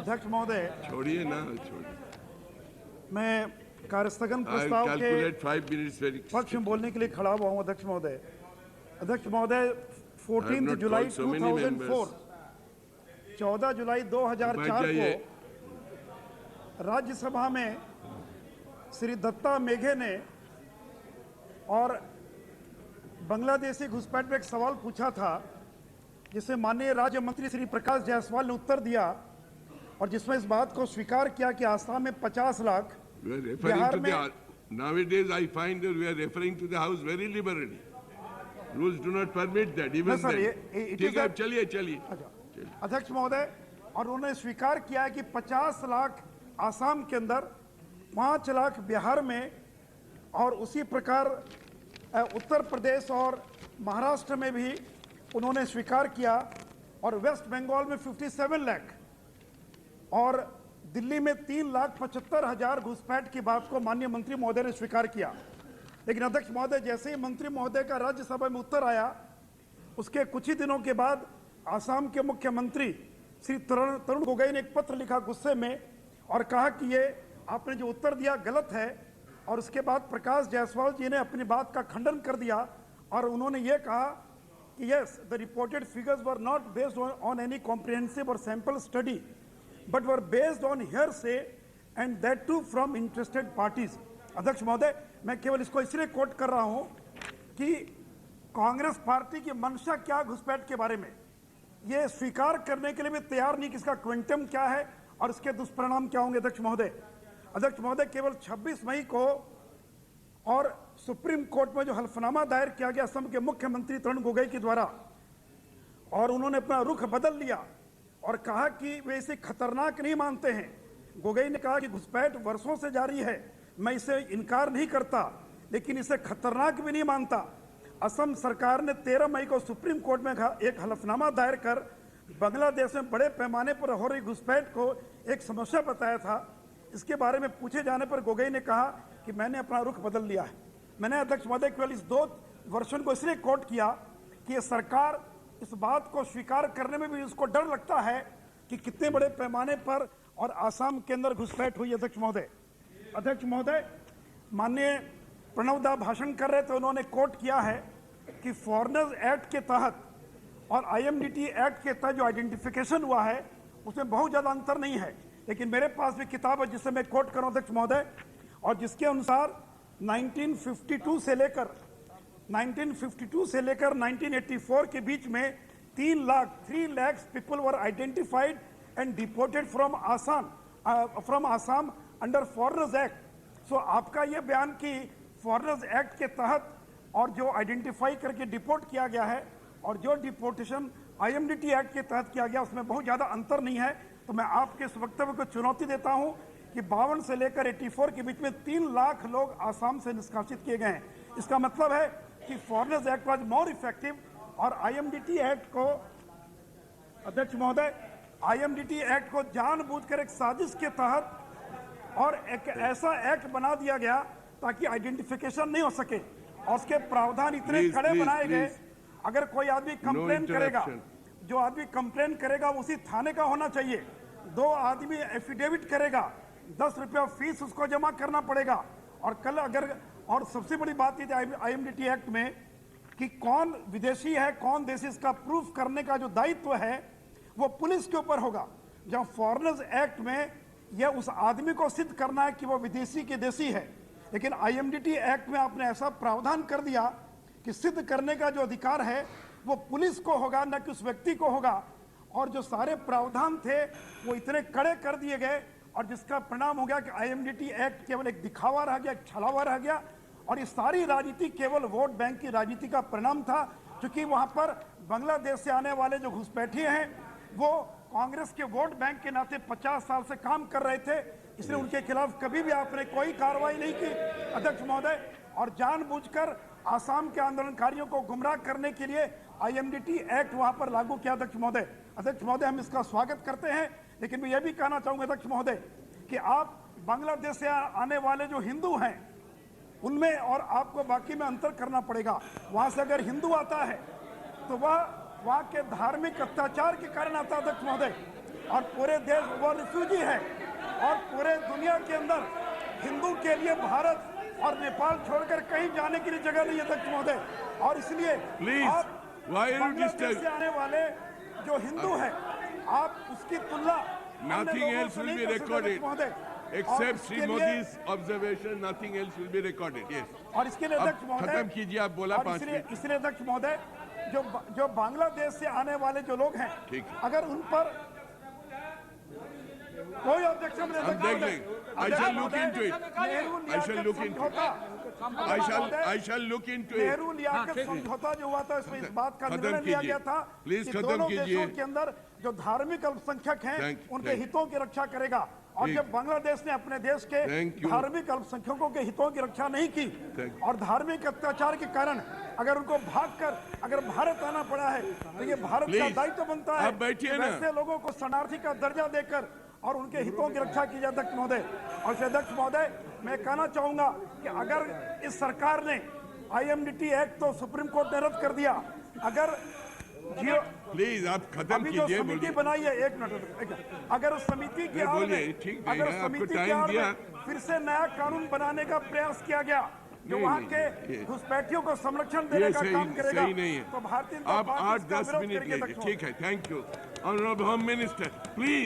अध्यक्ष महोदय, छोड़िए ना, छोड़िए। मैं कार्यस्थगन प्रस्ताव के 5 minutes very पक्ष में बोलने के लिए खड़ा हुआ हूं। अध्यक्ष महोदय, 14 जुलाई 2004, 14 जुलाई 2004 को राज्यसभा में श्री दत्ता मेघे ने और बांग्लादेशी घुसपैठ में एक सवाल पूछा था, जिसे माननीय राज्य मंत्री श्री प्रकाश जायसवाल ने उत्तर दिया और जिसमें इस बात को स्वीकार किया कि आसाम में 50 लाख, बिहार में nowadays I find that we are referring to the house very liberally. Rules do not permit that. Even ठीक है, चलिए। अध्यक्ष महोदय, और उन्होंने स्वीकार किया है कि 50 लाख आसाम के अंदर, 5 लाख बिहार में और उसी प्रकार उत्तर प्रदेश और महाराष्ट्र में भी उन्होंने स्वीकार किया और वेस्ट बंगाल में 57 लाख और दिल्ली में 3,75,000 घुसपैठ की बात को माननीय मंत्री महोदय ने स्वीकार किया। लेकिन अध्यक्ष महोदय, जैसे ही मंत्री महोदय का राज्यसभा में उत्तर आया, उसके कुछ ही दिनों के बाद आसाम के मुख्यमंत्री श्री तरुण गोगोई ने एक पत्र लिखा गुस्से में और कहा कि ये आपने जो उत्तर दिया गलत है। और उसके बाद प्रकाश जायसवाल जी ने अपनी बात का खंडन कर दिया और उन्होंने ये कहा कि yes, the reported figures were not based on any comprehensive or sample study but were based on hearsay and that too from interested parties. अध्यक्ष महोदय, मैं केवल इसको इसलिए कोट कर रहा हूं कि कांग्रेस पार्टी की मंशा क्या घुसपैठ के बारे में, ये स्वीकार करने के लिए भी तैयार नहीं कि इसका क्विंटम क्या है और इसके दुष्परिणाम क्या होंगे। अध्यक्ष महोदय, केवल 26 मई को और सुप्रीम कोर्ट में जो हल्फनामा दायर किया गया असम के मुख्यमंत्री तरुण गोगोई के द्वारा, और उन्होंने अपना रुख बदल लिया और कहा कि वे इसे खतरनाक नहीं मानते हैं। गोगोई ने कहा कि घुसपैठ वर्षों से जारी है, मैं इसे इनकार नहीं करता, लेकिन इसे खतरनाक भी नहीं मानता। असम सरकार ने 13 मई को सुप्रीम कोर्ट में एक हलफनामा दायर कर बांग्लादेश में बड़े पैमाने पर हो रही घुसपैठ को एक समस्या बताया था। इसके बारे में पूछे जाने पर गोगोई ने कहा कि मैंने अपना रुख बदल लिया है। मैंने अध्यक्ष महोदय केवल इस 2 वर्षन को इसलिए कोट किया कि ये सरकार इस बात को स्वीकार करने में भी उसको डर लगता है कि कितने बड़े पैमाने पर और आसाम के अंदर घुसपैठ हुई। अध्यक्ष महोदय, माननीय प्रणव दा भाषण कर रहे थे, उन्होंने कोट किया है कि फॉरेनर्स एक्ट के तहत और IMDT एक्ट के तहत जो आइडेंटिफिकेशन हुआ है उसमें बहुत ज़्यादा अंतर नहीं है। लेकिन मेरे पास भी किताब है जिसे मैं कोट करूं अध्यक्ष महोदय, और जिसके अनुसार 1952 से लेकर 1984 के बीच में 3 lakh people were identified and deported from Assam under foreigners act. So आपका यह बयान कि फॉरेनर्स एक्ट के तहत और जो आइडेंटिफाई करके डिपोर्ट किया गया है और जो डिपोर्टेशन IMDT एक्ट के तहत किया गया उसमें बहुत ज़्यादा अंतर नहीं है, तो मैं आपके इस वक्तव्य को चुनौती देता हूं कि 52 से लेकर 84 के बीच में 3 लाख लोग आसाम से निष्कासित किए गए हैं। इसका मतलब है कि foreigners act was more effective और IMDT एक्ट को, अध्यक्ष महोदय, IMDT एक्ट को जानबूझकर एक साजिश के तहत और एक ऐसा एक्ट बना दिया गया ताकि आइडेंटिफिकेशन नहीं हो सके और उसके प्रावधान इतने कड़े बनाए गए, अगर कोई आदमी कंप्लेन करेगा, जो आदमी कंप्लेन करेगा उसी थाने का होना चाहिए। 2 आदमी एफिडेविट करेगा, 10 रुपया फीस उसको जमा करना पड़ेगा। और कल अगर, और सबसे बड़ी बात ये IMDT एक्ट में कि कौन विदेशी है कौन देशी, इसका प्रूफ करने का जो दायित्व है वो पुलिस के ऊपर होगा। जहां फॉरेनर्स एक्ट में यह उस आदमी को सिद्ध करना है कि वो विदेशी के देशी है, लेकिन IMDT एक्ट में आपने ऐसा प्रावधान कर दिया कि सिद्ध करने का जो अधिकार है वो पुलिस को होगा, न कि उस व्यक्ति को होगा। और जो सारे प्रावधान थे वो इतने कड़े कर दिए गए और जिसका परिणाम हो गया कि IMDT एक्ट केवल एक दिखावा रह गया, एक छलावा रह गया। और ये सारी राजनीति केवल वोट बैंक की राजनीति का परिणाम था, क्योंकि वहां पर बांग्लादेश से आने वाले जो घुसपैठिए हैं वो कांग्रेस के वोट बैंक के नाते 50 साल से काम कर रहे थे, इसलिए उनके खिलाफ कभी भी आपने कोई कार्रवाई नहीं की अध्यक्ष महोदय। और जानबूझकर आसाम के आंदोलनकारियों को गुमराह करने के लिए IMDT एक्ट वहां पर लागू किया अध्यक्ष महोदय। हम इसका स्वागत करते हैं, लेकिन मैं ये भी कहना चाहूंगा अध्यक्ष महोदय कि आप बांग्लादेश से आने वाले जो हिंदू हैं उनमें और आपको बाकी में अंतर करना पड़ेगा। वहां से अगर हिंदू आता है तो वह वहां के धार्मिक अत्याचार के कारण आता है अध्यक्ष महोदय। और पूरे देश वो रिफ्यूजी है और पूरे दुनिया के अंदर हिंदू के लिए भारत और नेपाल छोड़कर कहीं जाने के लिए जगह नहीं है अध्यक्ष महोदय। और इसलिए आप बांग्लादेश से आने वाले जो हिंदू हैं आप उसकी तुलना Nothing else will be recorded except Sri Modi's observation. Nothing else will be recorded. Yes. और इसके लिए अध्यक्ष महोदय खत्म कीजिए, आप बोला 5 मिनट। इसलिए अध्यक्ष महोदय जो बांग्लादेश से आने वाले जो लोग हैं अगर उन पर कोई ऑब्जेक्शन नहीं, हम देख लेंगे। I shall look into it. I shall look into it. I shall look into it. Nehru Liaquat समझौता जो हुआ था इसमें इस बात का निर्णय लिया गया था प्लीज कि खत्म दोनों कीजिए। देशों के अंदर जो धार्मिक अल्पसंख्यक हैं उनके हितों की रक्षा करेगा। और जब बांग्लादेश ने अपने देश के धार्मिक अल्पसंख्यकों के हितों की रक्षा नहीं की और धार्मिक अत्याचार के कारण अगर उनको भागकर अगर भारत आना पड़ा है तो ये भारत का दायित्व बनता है कि ऐसे लोगों को शरणार्थी का दर्जा देकर और उनके हितों की रक्षा की जाए। अध्यक्ष महोदय और अध्यक्ष महोदय मैं कहना चाहूंगा कि अगर इस सरकार ने IMDT एक्ट तो सुप्रीम कोर्ट ने रद्द कर दिया, अगर प्लीज आप खत्म अभी जो कीजिए। समिति बनाई है एक मिनट, अगर उस समिति के आड़ में अगर समिति के आड़ में फिर से नया कानून बनाने का प्रयास किया गया जो वहाँ के घुसपैठियों को संरक्षण देने का काम करेगा तो भारतीय आप 8-10 मिनट लीजिए। ठीक है, thank you honourable home minister please.